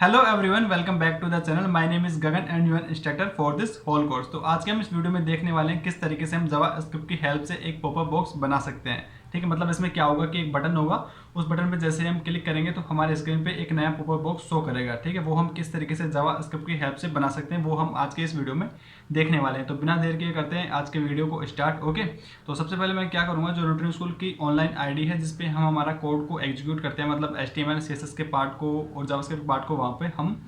Hello everyone, welcome back to the channel. My name is Gagan and your instructor for this whole course. तो आज के हम इस video में देखने वाले हैं किस तरीके से हम जावास्क्रिप्ट की हेल्प से एक पॉपअप बॉक्स बना सकते हैं। ठीक है, मतलब इसमें क्या होगा कि एक बटन होगा, उस बटन पे जैसे हम क्लिक करेंगे तो हमारे स्क्रीन पे एक नया पॉपअप बॉक्स शो करेगा। ठीक है, वो हम किस तरीके से जावास्क्रिप्ट की हेल्प से बना सकते हैं वो हम आज के इस वीडियो में देखने वाले हैं। तो बिना देर के करते हैं आज के वीडियो को स्टार्ट। ओके, तो सबसे पहले मैं क्या करूँगा, जो न्यूट्रिन स्कूल की ऑनलाइन आईडी है जिसपे हम हमारा कोड को एग्जीक्यूट करते हैं, मतलब HTML CSS के पार्ट को और जावास्क्रिप्ट पार्ट को वहाँ पे हम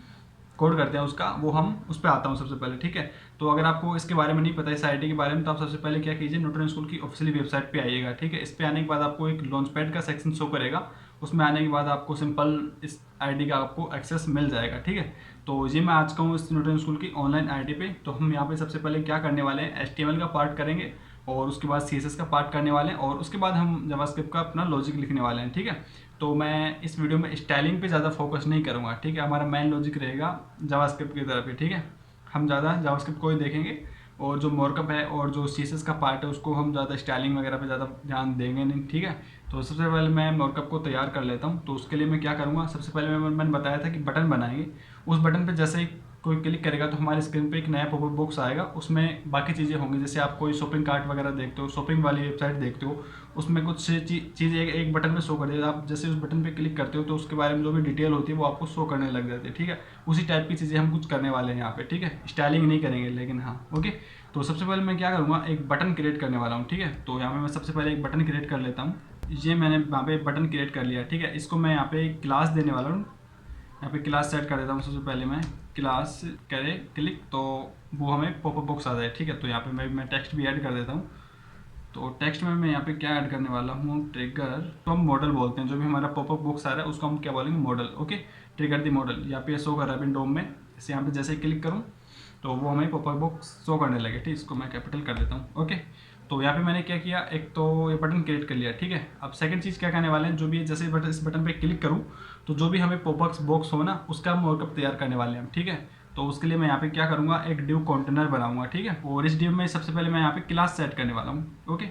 कोड करते हैं उसका, वो हम उस पर आता हूँ सबसे पहले। ठीक है, तो अगर आपको इसके बारे में नहीं पता इस आईडी के बारे में तो आप सबसे पहले क्या कीजिए, न्यूट्रन स्कूल की ऑफिशियली वेबसाइट पे आइएगा। ठीक है, इस पे आने के बाद आपको एक लॉन्च पैड का सेक्शन शो करेगा, उसमें आने के बाद आपको सिंपल इस आईडी का आपको एक्सेस मिल जाएगा। ठीक है, तो ये मैं आज कहूँ इस न्यूट्रन स्कूल की ऑनलाइन आईडी पे। तो हम यहाँ पे सबसे पहले क्या करने वाले हैं, HTML का पार्ट करेंगे और उसके बाद CSS का पार्ट करने वाले हैं और उसके बाद हम जावास्क्रिप्ट का अपना लॉजिक लिखने वाले हैं। ठीक है, तो मैं इस वीडियो में स्टाइलिंग पे ज़्यादा फोकस नहीं करूँगा। ठीक है, हमारा मेन लॉजिक रहेगा जावास्क्रिप्ट की तरफ ही। ठीक है, हम ज़्यादा जावास्क्रिप्ट को ही देखेंगे और जो मार्कअप है और जो CSS का पार्ट है उसको हम ज़्यादा स्टाइलिंग वगैरह पे ज़्यादा ध्यान देंगे नहीं। ठीक है, तो सबसे पहले मैं मार्कअप को तैयार कर लेता हूँ। तो उसके लिए मैं क्या करूँगा, सबसे पहले मैंने बताया था कि बटन बनाएंगे, उस बटन पर जैसे ही कोई क्लिक करेगा तो हमारे स्क्रीन पे एक नया पॉपअप बॉक्स आएगा, उसमें बाकी चीज़ें होंगी। जैसे आप कोई शॉपिंग कार्ट वगैरह देखते हो, शॉपिंग वाली वेबसाइट देखते हो, उसमें कुछ चीज़ें एक बटन में शो कर देगा। आप जैसे उस बटन पे क्लिक करते हो तो उसके बारे में जो भी डिटेल होती है वो आपको शो करने लग जाती है। ठीक है, उसी टाइप की चीज़ें हम कुछ करने वाले हैं यहाँ पे। ठीक है, स्टाइलिंग नहीं करेंगे लेकिन हाँ। ओके, तो सबसे पहले मैं क्या करूँगा, एक बटन क्रिएट करने वाला हूँ। ठीक है, तो यहाँ पे मैं सबसे पहले एक बटन क्रिएट कर लेता हूँ। ये मैंने यहाँ पे बटन क्रिएट कर लिया। ठीक है, इसको मैं यहाँ पे क्लास देने वाला हूँ। यहाँ पे क्लास सेट कर देता हूँ। सबसे पहले मैं क्लास करे क्लिक तो वो हमें पॉपअप बॉक्स आ जाए। ठीक है, तो यहाँ पे मैं टेक्स्ट भी ऐड कर देता हूँ। तो टेक्स्ट में मैं यहाँ पे क्या ऐड करने वाला हूँ, ट्रिगर तो हम मॉडल बोलते हैं, जो भी हमारा पॉपअप बॉक्स आ रहा है उसको हम क्या बोलेंगे, मॉडल। ओके, ट्रिगर दी मॉडल यहाँ पे शो कर रहा है विंडो में। इसे यहाँ पे जैसे ही क्लिक करूँ तो वो हमें पॉपअप बॉक्स शो करने लगे। ठीक, इसको मैं कैपिटल कर देता हूँ। ओके, तो यहाँ पे मैंने क्या किया, एक तो ये बटन क्रिएट कर लिया। ठीक है, अब सेकंड चीज़ क्या करने वाले हैं, जो भी जैसे इस बटन पे क्लिक करूँ तो जो भी हमें पॉपअप बॉक्स हो ना उसका हम मार्कअप तैयार करने वाले हैं। ठीक है, तो उसके लिए मैं यहाँ पे क्या करूँगा, एक डिव कंटेनर बनाऊंगा। ठीक है, और इस डिव में सबसे पहले मैं यहाँ पे क्लास सेट करने वाला हूँ। ओके,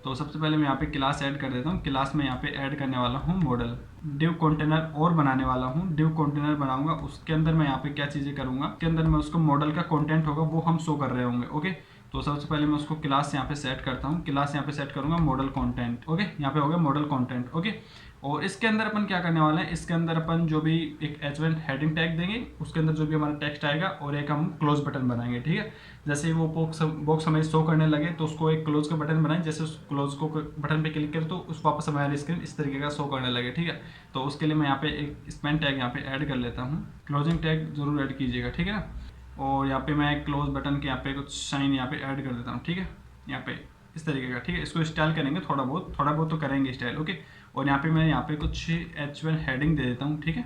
तो सबसे पहले मैं यहाँ पे क्लास ऐड कर देता हूँ। क्लास में यहाँ पे ऐड करने वाला हूँ मॉडल, डिव कंटेनर और बनाने वाला हूँ। डिव कंटेनर बनाऊंगा, उसके अंदर मैं यहाँ पे क्या चीज़ें करूँगा, उसके अंदर मैं उसको मॉडल का कंटेंट होगा वो हम शो कर रहे होंगे। ओके, तो सबसे पहले मैं उसको क्लास यहाँ पे सेट करता हूँ। क्लास यहाँ पे सेट करूँगा मॉडल कंटेंट। ओके, यहाँ पे हो गया मॉडल कंटेंट। ओके, और इसके अंदर अपन क्या करने वाले हैं, इसके अंदर अपन जो भी एक H1 हेडिंग टैग देंगे, उसके अंदर जो भी हमारा टेक्स्ट आएगा और एक हम क्लोज बटन बनाएंगे। ठीक है, जैसे ही वो बॉक्स हमें शो करने लगे तो उसको एक क्लोज का बटन बनाएं। जैसे उस क्लोज को बटन पे क्लिक करें तो उस वापस हमारी स्क्रीन इस तरीके का शो करने लगे। ठीक है, तो उसके लिए मैं यहाँ पे एक स्पेन टैग यहाँ पे ऐड कर लेता हूँ। क्लोजिंग टैग जरूर ऐड कीजिएगा। ठीक है ना, और यहाँ पे मैं क्लोज बटन के यहाँ पे कुछ साइन यहाँ पे ऐड कर देता हूँ। ठीक है, यहाँ पे इस तरीके का। ठीक है, इसको स्टाइल करेंगे थोड़ा बहुत तो करेंगे स्टाइल। ओके, और यहाँ पे मैं यहाँ पे कुछ H1 हेडिंग दे देता हूँ। ठीक है,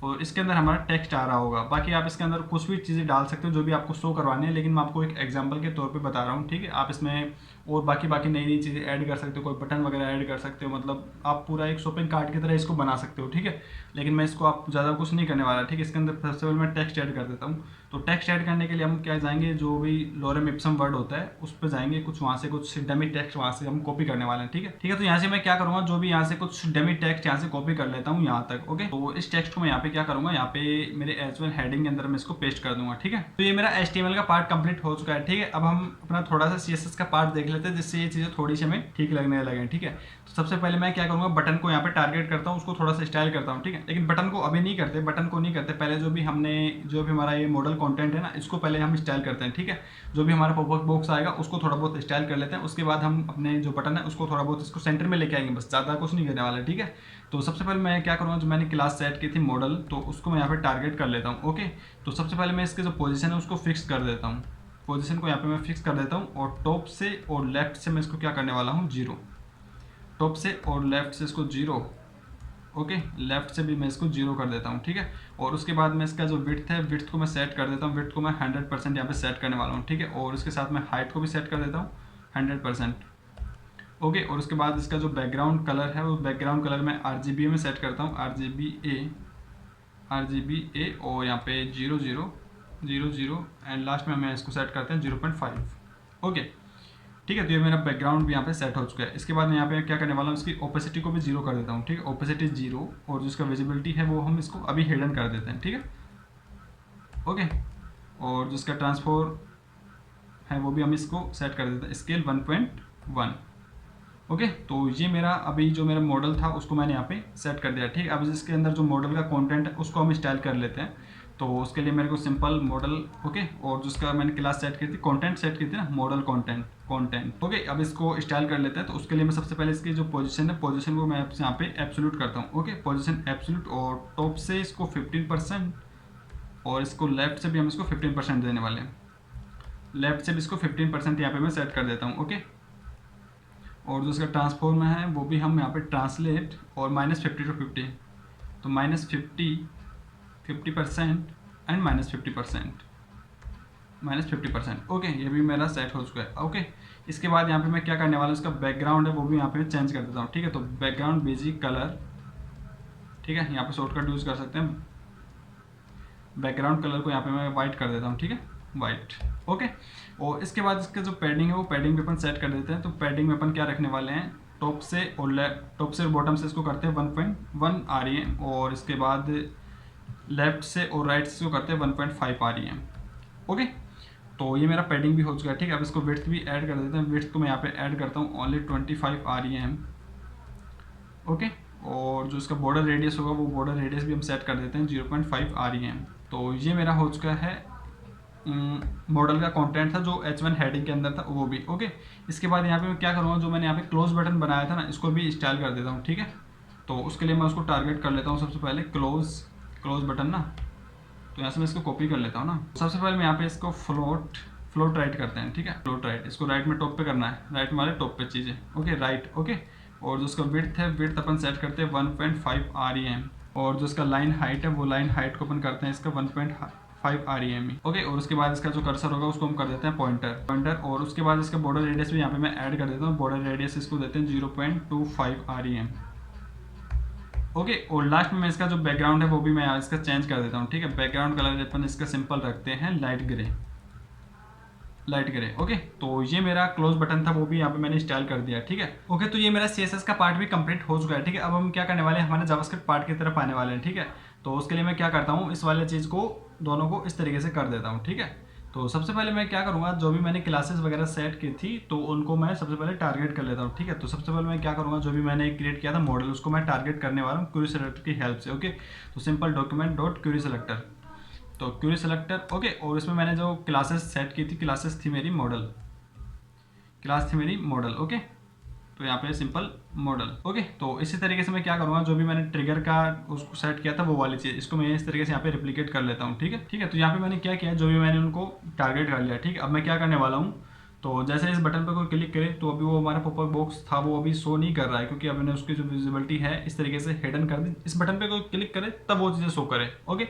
और इसके अंदर हमारा टेक्स्ट आ रहा होगा। बाकी आप इसके अंदर कुछ भी चीज़ें डाल सकते हो जो भी आपको शो करवानी है, लेकिन मैं आपको एक एग्जांपल के तौर पे बता रहा हूँ। ठीक है, आप इसमें और बाकी नई नई चीज़ें ऐड कर सकते हो, कोई बटन वगैरह ऐड कर सकते हो, मतलब आप पूरा एक शॉपिंग कार्ट की तरह इसको बना सकते हो। ठीक है, लेकिन मैं इसको आप ज़्यादा कुछ नहीं करने वाला। ठीक है, इसके अंदर सबसे पहले मैं टेक्स्ट ऐड कर देता हूँ। तो टेक्स्ट ऐड करने के लिए हम क्या जाएंगे, जो भी लोरेम इप्सम वर्ड होता है उस पर जाएंगे, कुछ वहाँ से कुछ डमी टेक्स्ट वहाँ से हम कॉपी करने वाले हैं। ठीक है, तो यहाँ से मैं क्या करूँगा, जो भी यहाँ से कुछ डमी टेक्स्ट यहाँ से कॉपी कर लेता हूँ यहाँ तक। ओके, तो इस टेक्स्ट को मैं यहाँ पे क्या करूँगा, यहाँ पे मेरे H1 हेडिंग के अंदर मैं इसको पेस्ट कर दूंगा। ठीक है, तो ये मेरा HTML का पार्ट कंप्लीट हो चुका है। ठीक है, अब हम अपना थोड़ा सा CSS का पार्ट देख लेते हैं जिससे ये चीज़ें थोड़ी सी हमें ठीक लगने लगे। ठीक है, तो सबसे पहले मैं क्या करूँगा, बटन को यहाँ पे टारगेट करता हूँ, उसको थोड़ा सा स्टाइल करता हूँ। ठीक है, लेकिन बटन को अभी नहीं करते, पहले जो भी हमारा ये मॉडल कॉन्टेंट है ना, इसको पहले हम स्टाइल करते हैं। ठीक है, जो भी हमारा पॉपअप बॉक्स आएगा उसको थोड़ा बहुत स्टाइल कर लेते हैं, उसके बाद हम अपने जो बटन है उसको थोड़ा बहुत इसको सेंटर में लेके आएंगे, बस ज़्यादा कुछ नहीं करने वाला। ठीक है, तो सबसे पहले मैं क्या करूँगा, जो मैंने क्लास सेट की थी मॉडल, तो उसको मैं यहाँ पे टारगेट कर लेता हूँ। ओके, तो सबसे पहले मैं इसके जो पोजीशन है उसको फिक्स कर देता हूँ। पोजीशन को यहाँ पे मैं फिक्स कर देता हूँ और टॉप से और लेफ्ट से मैं इसको क्या करने वाला हूँ, 0। टॉप से और लेफ्ट से इसको 0। ओके, लेफ्ट से भी मैं इसको 0 कर देता हूँ। ठीक है, और उसके बाद मैं इसका जो विड्थ है, विड्थ को मैं सेट कर देता हूँ। विड्थ को मैं 100% यहाँ पे सेट करने वाला हूँ। ठीक है, और उसके साथ मैं हाइट को भी सेट कर देता हूँ 100%। ओके, और उसके बाद इसका जो बैकग्राउंड कलर है वो बैकग्राउंड कलर मैं RGB में सेट करता हूँ, RGBA, और यहाँ पे 0000 एंड लास्ट में हमें इसको सेट करते हैं 0.5। ओके, ठीक है, तो ये मेरा बैकग्राउंड भी यहाँ पे सेट हो चुका है। इसके बाद मैं यहाँ पे क्या करने वाला हूँ, इसकी ओपेसिटी को भी 0 कर देता हूँ। ठीक है, ओपेसिटी 0, और जिसका विजिबिलिटी है वो हम इसको अभी हिडन कर देते हैं। ठीक है, ओके। और जो इसका ट्रांसफॉर है वो भी हम इसको सेट कर देते हैं स्केल 1.1। ओके, तो ये मेरा अभी जो मेरा मॉडल था उसको मैंने यहाँ पे सेट कर दिया। ठीक, अब इसके अंदर जो मॉडल का कंटेंट है उसको हम स्टाइल कर लेते हैं। तो उसके लिए मेरे को सिंपल मॉडल, ओके, और जिसका मैंने क्लास सेट की थी, कंटेंट सेट की थी ना, मॉडल कंटेंट। ओके, अब इसको स्टाइल कर लेते हैं। तो उसके लिए मैं सबसे पहले इसकी जो पोजीशन है, पोजीशन को मैं यहाँ पे एब्सोल्यूट करता हूँ। ओके, पोजीशन एब्सोल्यूट, और टॉप से इसको 15% और इसको लेफ्ट से भी हम इसको 15% देने वाले हैं। लेफ्ट से भी इसको 15% यहाँ पे मैं सेट कर देता हूँ। ओके, और जो इसका ट्रांसफॉर्म है वो भी हम यहाँ पे ट्रांसलेट और -50 to 50, तो -50, 50% एंड -50%। ओके, ये भी मेरा सेट हो चुका है। ओके, इसके बाद यहाँ पे मैं क्या करने वाला हूँ, इसका बैकग्राउंड है वो भी यहाँ पे चेंज कर देता हूँ। ठीक है, तो बैकग्राउंड बेसिक कलर, ठीक है, यहाँ पे शॉर्टकट यूज़ कर सकते हैं। बैकग्राउंड कलर को यहाँ पे मैं वाइट कर देता हूँ। ठीक है, वाइट। ओके, और इसके बाद इसका जो पैडिंग है वो पैडिंग भी अपन सेट कर देते हैं। तो पैडिंग में अपन क्या रखने वाले हैं, टॉप से और बॉटम से इसको करते हैं 1.1 REM, और इसके बाद लेफ्ट से और राइट से इसको करते हैं 1.5 REM। ओके, तो ये मेरा पैडिंग भी हो चुका है। ठीक है, अब इसको विड्थ भी ऐड कर देते हैं। विड्थ को मैं यहाँ पे ऐड करता हूँ ओनली 25 REM। ओके, और जो इसका बॉर्डर रेडियस होगा वो बॉर्डर रेडियस भी हम सेट कर देते हैं 0.5 REM। तो ये मेरा हो चुका है मॉडल का कंटेंट था जो H1 हेडिंग के अंदर था वो भी। ओके, इसके बाद यहाँ पे मैं क्या करूँगा, जो मैंने यहाँ पे क्लोज बटन बनाया था ना, इसको भी स्टाइल कर देता हूँ। ठीक है, तो उसके लिए मैं उसको टारगेट कर लेता हूँ सबसे पहले क्लोज बटन ना, तो यहाँ से मैं इसको कॉपी कर लेता हूँ ना। सबसे पहले मैं यहाँ पे इसको फ्लोट राइट करते हैं। ठीक है, फ्लोट राइट, इसको राइट में टॉप पे करना है, राइट में वाले टॉप पे चीज़ें। Okay, right. ओके, और जो उसका विड्थ है, विड्थ अपन सेट करते हैं 1.5 REM, और जो इसका लाइन हाइट है वो लाइन हाइट को अपन करते हैं इसका 1.5 REM। ओके, और उसके बाद इसका जो कर्सर होगा उसको हम कर देते हैं पॉइंटर, और उसके बाद इसका बॉर्डर रेडियस भी यहाँ पे मैं ऐड कर देता हूँ। बॉर्डर रेडियस इसको देते हैं 0.25 REM। ओके, और लास्ट में मैं इसका जो बैकग्राउंड है वो भी मैं इसका चेंज कर देता हूँ। ठीक है, बैकग्राउंड कलर अपन इसका सिंपल रखते हैं लाइट ग्रे। ओके, तो ये मेरा क्लोज बटन था वो भी यहाँ पे मैंने इंस्टॉल कर दिया। ठीक है, ओके, तो ये मेरा CSS का पार्ट भी कंप्लीट हो चुका है। ठीक है, अब हम क्या करने वाले हैं, हमारे जावास्क्रिप्ट पार्ट की तरफ आने वाले हैं। ठीक है, तो उसके लिए मैं क्या करता हूँ, इस वाले चीज़ को दोनों को इस तरीके से कर देता हूँ। ठीक है, तो सबसे पहले मैं क्या करूँगा, जो भी मैंने क्लासेस वगैरह सेट की थी तो उनको मैं सबसे पहले टारगेट कर लेता हूँ। ठीक है, तो सबसे पहले मैं क्या करूँगा, जो भी मैंने क्रिएट किया था मॉडल उसको मैं टारगेट करने वाला हूँ क्वेरी सेलेक्टर की हेल्प से। ओके, तो simple document dot query selector, तो क्वेरी सेलेक्टर। ओके, और इसमें मैंने जो क्लासेस सेट की थी, क्लास थी मेरी मॉडल। ओके, तो यहाँ पे सिंपल मॉडल। ओके, तो इसी तरीके से मैं क्या करूँगा, जो भी मैंने ट्रिगर का उसको सेट किया था वो वाली चीज़, इसको मैं इस तरीके से यहाँ पे रिप्लिकेट कर लेता हूँ। ठीक है, तो यहाँ पे मैंने क्या किया, जो भी मैंने उनको टारगेट कर लिया। ठीक है, अब मैं क्या करने वाला हूँ, तो जैसे इस बटन पर कोई क्लिक करे तो अभी वो हमारा पॉपअप बॉक्स था वो अभी शो नहीं कर रहा है, क्योंकि अब मैंने उसकी जो विजिबिलिटी है इस तरीके से हिडन कर दी। इस बटन पर कोई क्लिक करे तब वो चीज़ें शो करे। ओके,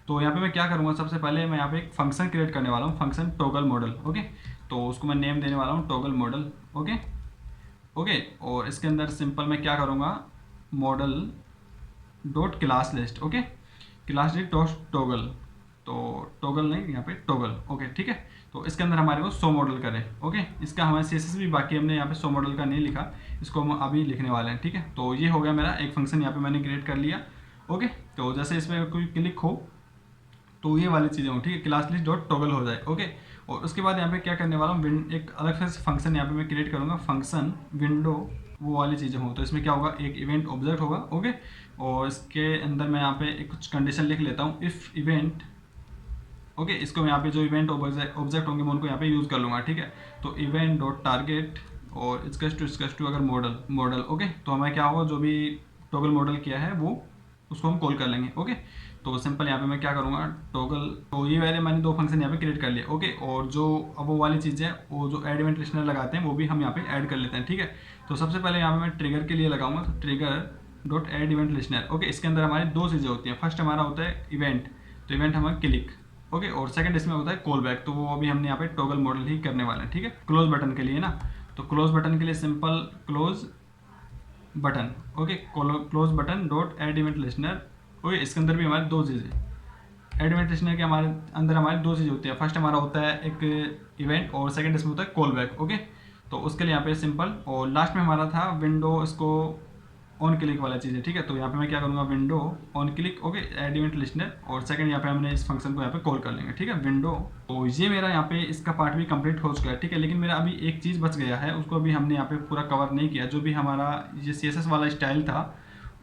तो यहाँ पे मैं क्या करूँगा, सबसे पहले मैं यहाँ पे एक फंक्शन क्रिएट करने वाला हूँ, फंक्शन टॉगल मॉडल। ओके, तो उसको मैं नेम देने वाला हूँ टॉगल मॉडल। ओके, और इसके अंदर सिंपल मैं क्या करूँगा, model dot class list. Okay, class list dot toggle, तो टॉगल नहीं, यहाँ पे टॉगल। ओके, ठीक है, तो इसके अंदर हमारे को शो मॉडल करे। ओके, इसका हमारे CSS भी बाकी हमने यहाँ पे शो मॉडल का नहीं लिखा, इसको हम अभी लिखने वाले हैं। ठीक है, तो ये हो गया मेरा एक फंक्शन यहाँ पे मैंने क्रिएट कर लिया। ओके, तो जैसे इस पर कोई क्लिक हो तो ये वाली चीज़ें हो। ठीक है, क्लास लिस्ट डॉट टॉगल हो जाए। ओके, और उसके बाद यहाँ पे क्या करने वाला हूँ, एक अलग से फंक्शन यहाँ पे मैं क्रिएट करूँगा, फंक्शन विंडो वो वाली चीज़ें हो। तो इसमें क्या होगा, एक इवेंट ऑब्जेक्ट होगा। ओके, और इसके अंदर मैं यहाँ पे एक कुछ कंडीशन लिख लेता हूँ, इफ़ इवेंट। ओके, इसको मैं यहाँ पे जो इवेंट ऑब्जेक्ट होंगे मैं उनको यहाँ पे यूज़ कर लूँगा। ठीक है, तो इवेंट डॉट टारगेट और इसका टू अगर मॉडल। ओके, तो हमें क्या होगा, जो भी टॉगल मॉडल किया है वो उसको हम कॉल कर लेंगे। ओके, तो सिंपल यहाँ पे मैं क्या करूँगा, टॉगल, तो ये वाले मैंने दो फंक्शन यहाँ पे क्रिएट कर लिए। ओके, और जो अब वो वाली चीज़ है, वो जो एड इवेंट लिस्टनर लगाते हैं वो भी हम यहाँ पे ऐड कर लेते हैं। ठीक है, तो सबसे पहले यहाँ पे मैं ट्रिगर के लिए लगाऊंगा, तो trigger dot add event listener. Okay, इसके अंदर हमारी दो चीज़ें होती हैं, फर्स्ट हमारा होता है इवेंट, तो इवेंट हमारा क्लिक। ओके, और सेकंड इसमें होता है कॉल बैक, तो वो अभी हमने यहाँ पे टॉगल मॉडल ही करने वाले हैं। ठीक है, क्लोज बटन के लिए ना, तो क्लोज बटन के लिए simple close button. Okay, close button dot add event listener. Okay, इसके अंदर भी हमारे दो चीज़ें, एड इवेंट लिस्टनर के हमारे अंदर हमारी दो चीज़ें होती है, फर्स्ट हमारा होता है एक इवेंट और सेकंड इसमें होता है कॉल बैक। ओके, तो उसके लिए यहाँ पे सिंपल, और लास्ट में हमारा था विंडो, इसको ऑन क्लिक वाला चीज़ है, ठीक है। तो यहाँ पे मैं क्या करूँगा, window on click, okay, add event listener, और सेकंड यहाँ पे हमने इस फंक्शन को यहाँ पे कॉल कर लेंगे, ठीक है, विंडो। तो ये मेरा यहाँ पे इसका पार्ट भी कंप्लीट हो चुका है, ठीक है। लेकिन मेरा अभी एक चीज़ बच गया है, उसको अभी हमने यहाँ पे पूरा कवर नहीं किया। जो भी हमारा ये CSS वाला स्टाइल था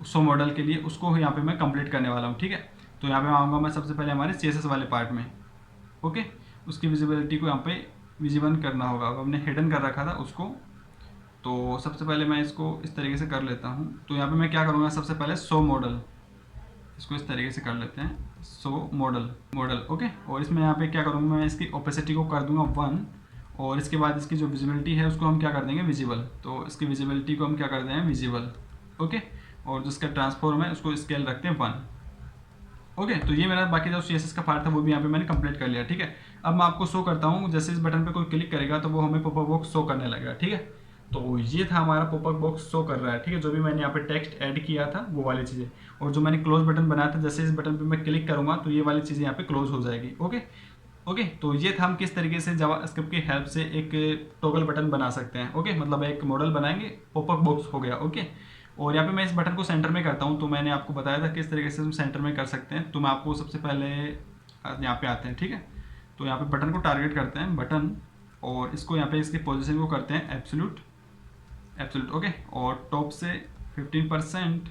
सो मॉडल के लिए, उसको यहाँ पे मैं कंप्लीट करने वाला हूँ, ठीक है। तो यहाँ पे आऊँगा मैं सबसे पहले हमारे CSS वाले पार्ट में, ओके। उसकी विजिबिलिटी को यहाँ पे विजिबल करना होगा। अब हमने हिडन कर रखा था उसको, तो सबसे पहले मैं इसको इस तरीके से कर लेता हूँ। तो यहाँ पे मैं क्या करूँगा, सबसे पहले शो मॉडल, इसको इस तरीके से कर लेते हैं, शो मॉडल, ओके। और इसमें यहाँ पे क्या करूँगा, मैं इसकी ओपेसिटी को कर दूंगा 1, और इसके बाद इसकी जो विजिबिलिटी है उसको हम क्या कर देंगे, विजिबल। तो इसकी विजिबिलिटी को हम क्या कर देंगे, विजिबल, ओके। और जिसका ट्रांसफॉर्म है उसको स्केल रखते हैं 1, ओके। तो ये मेरा बाकी जो CSS का पार्ट था वो भी यहाँ पे मैंने कंप्लीट कर लिया, ठीक है। अब मैं आपको शो करता हूँ, जैसे इस बटन पे कोई क्लिक करेगा तो वो हमें पॉपअप बॉक्स शो करने लगेगा, ठीक है। तो ये था हमारा पॉपअप बॉक्स शो कर रहा है, ठीक है। जो भी मैंने यहाँ पे टेक्स्ट ऐड किया था वो वाली चीज़ें, और जो मैंने क्लोज बटन बनाया था, जैसे इस बटन पे मैं क्लिक करूँगा तो ये वाली चीज़ें यहाँ पे क्लोज हो जाएगी, ओके। तो ये था हम किस तरीके से जावास्क्रिप्ट की हेल्प से एक टॉगल बटन बना सकते हैं, ओके। मतलब एक मॉडल बनाएंगे, पॉपअप बॉक्स हो गया, ओके। और यहाँ पे मैं इस बटन को सेंटर में करता हूँ, तो मैंने आपको बताया था किस तरीके से हम सेंटर में कर सकते हैं। तो मैं आपको सबसे पहले यहाँ पे आते हैं, ठीक है। तो यहाँ पे बटन को टारगेट करते हैं, बटन, और इसको यहाँ पे इसकी पोजीशन को करते हैं एब्सोल्यूट, ओके। और टॉप से 15%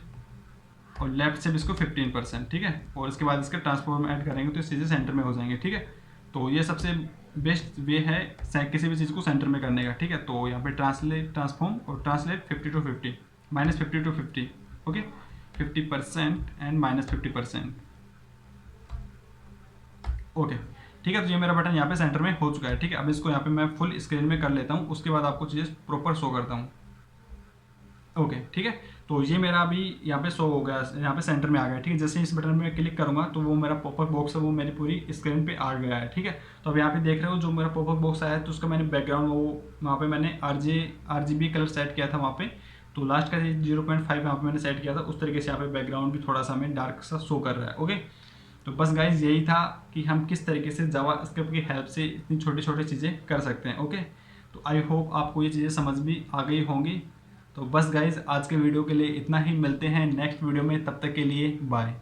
और लेफ्ट से भी इसको 15%, ठीक है। और इसके बाद इसका ट्रांसफॉर्म ऐड करेंगे तो सीधे सेंटर में हो जाएंगे, ठीक है। तो ये सबसे बेस्ट वे है किसी भी चीज़ को सेंटर में करने का, ठीक है। तो यहाँ पे ट्रांसफॉर्म और translate 50 to 50, -50 to 50, okay, 50% and -50%, okay, ठीक है। तो ये मेरा बटन यहाँ पे सेंटर में हो चुका है, ठीक है। अब इसको यहाँ पे मैं फुल स्क्रीन में कर लेता हूँ, उसके बाद आपको चीज़ें प्रॉपर शो करता हूँ, ओके, ठीक है। तो ये मेरा अभी यहाँ पे शो हो गया, यहाँ पे सेंटर में आ गया, ठीक है। जैसे इस बटन में क्लिक करूँगा तो वो मेरा पॉपअप बॉक्स है वो मेरी पूरी स्क्रीन पे आ गया है, ठीक है। तो अब यहाँ पे देख रहे हो जो मेरा पॉपअप बॉक्स आया है, तो उसका मैंने बैकग्राउंड वो वहाँ पे मैंने RGB कलर सेट किया था वहाँ पे। तो लास्ट का 0.5 यहाँ पे मैंने सेट किया था, उस तरीके से यहाँ पे बैकग्राउंड भी थोड़ा सा हमें डार्क सा शो कर रहा है, ओके। तो बस गाइज यही था कि हम किस तरीके से जावास्क्रिप्ट की हेल्प से इतनी छोटी छोटी चीज़ें कर सकते हैं, ओके। तो आई होप आपको ये चीज़ें समझ भी आ गई होंगी। तो बस गाइज आज के वीडियो के लिए इतना ही, मिलते हैं नेक्स्ट वीडियो में, तब तक के लिए बाय।